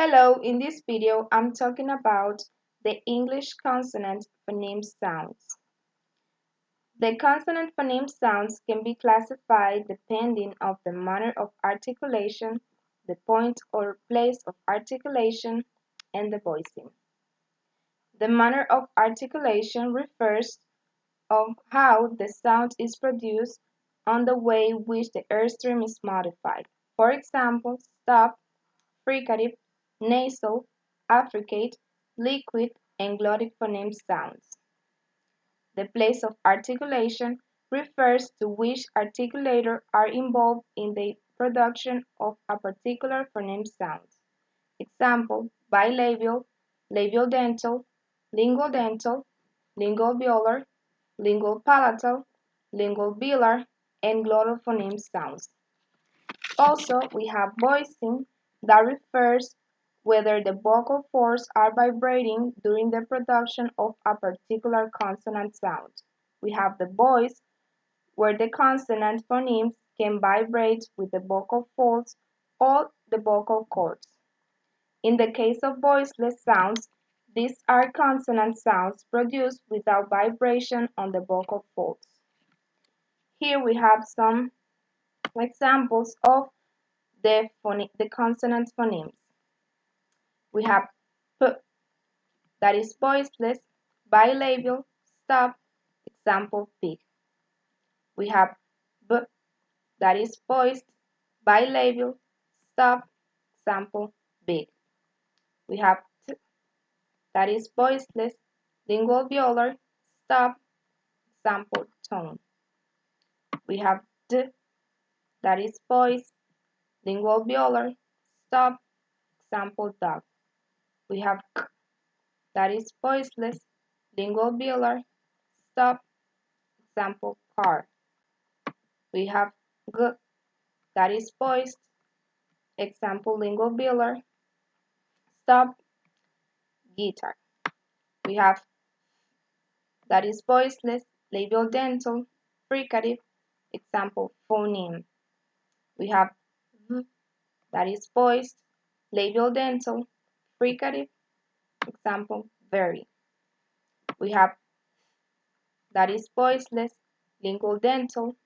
Hello, in this video I'm talking about the English consonant phoneme sounds. The consonant phoneme sounds can be classified depending on the manner of articulation, the point or place of articulation, and the voicing. The manner of articulation refers to how the sound is produced on the way in which the airstream is modified. For example, stop, fricative, nasal, affricate, liquid, and glottic phoneme sounds. The place of articulation refers to which articulators are involved in the production of a particular phoneme sound. Example, bilabial, labial dental, lingual dental, lingual velar, lingual palatal, lingual velar, and glottal phoneme sounds. Also, we have voicing that refers whether the vocal folds are vibrating during the production of a particular consonant sound. We have the voice, where the consonant phonemes can vibrate with the vocal folds or the vocal cords. In the case of voiceless sounds, these are consonant sounds produced without vibration on the vocal folds. Here we have some examples of the consonant phonemes. We have P, that is voiceless, bilabial, stop, example pig. We have B, that is voiced, bilabial, stop, example big. We have T, that is voiceless, lingual velar, stop, example tone. We have D, that is voiced, lingual velar, stop, example dog. We have K, that is voiceless, lingual velar, stop, example car. We have G, that is voiced, example lingual velar, stop, guitar. We have that is voiceless, labial dental, fricative, example phoneme. We have V, that is voiced, labial dental, fricative, example very. We have that is voiceless, lingual dental,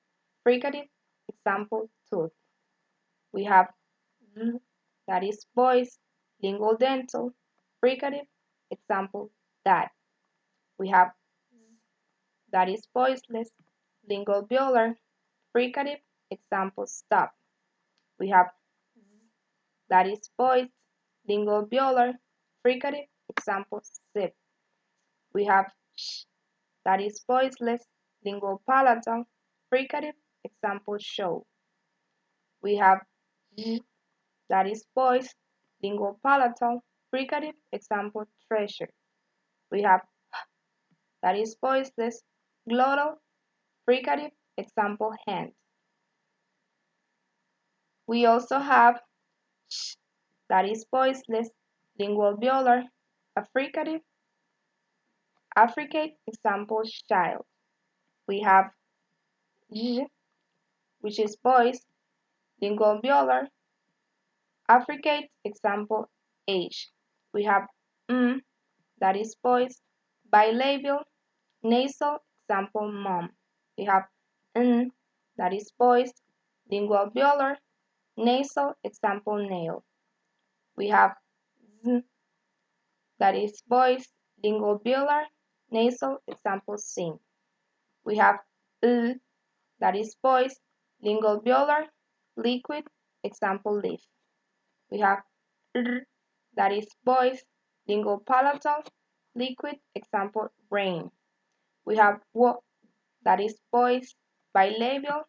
fricative, example tooth. We have V, that is voiced, lingual dental, fricative, example dad. We have Z, that is voiceless, lingual velar, fricative, example stop. We have Z, that is voiced, lingual velar, fricative, example zip. We have Sh, that is voiceless, lingual palatal, fricative, example show. We have J, that is voiced, lingual palatal, fricative, example treasure. We have H, that is voiceless, glottal, fricative, example hand. We also have Sh, that is voiceless, lingual velar, affricative, affricate, example child. We have J, which is voiced, lingual velar, affricate, example age. We have that is voiced, bilabial, nasal, example mom. We have N, that is voiced, lingual velar, nasal, example nail. We have Z, that is voiced, lingual velar, nasal, example sing. We have L, that is voiced, lingual velar, liquid, example leaf. We have R, that is voiced, lingual palatal, liquid, example rain. We have W, that is voiced, bilabial,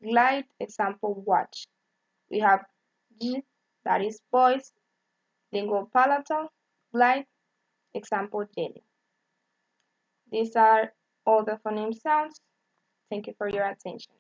glide, example watch. We have J, that is voiced, lingual palatal, glide, example jelly. These are all the phoneme sounds. Thank you for your attention.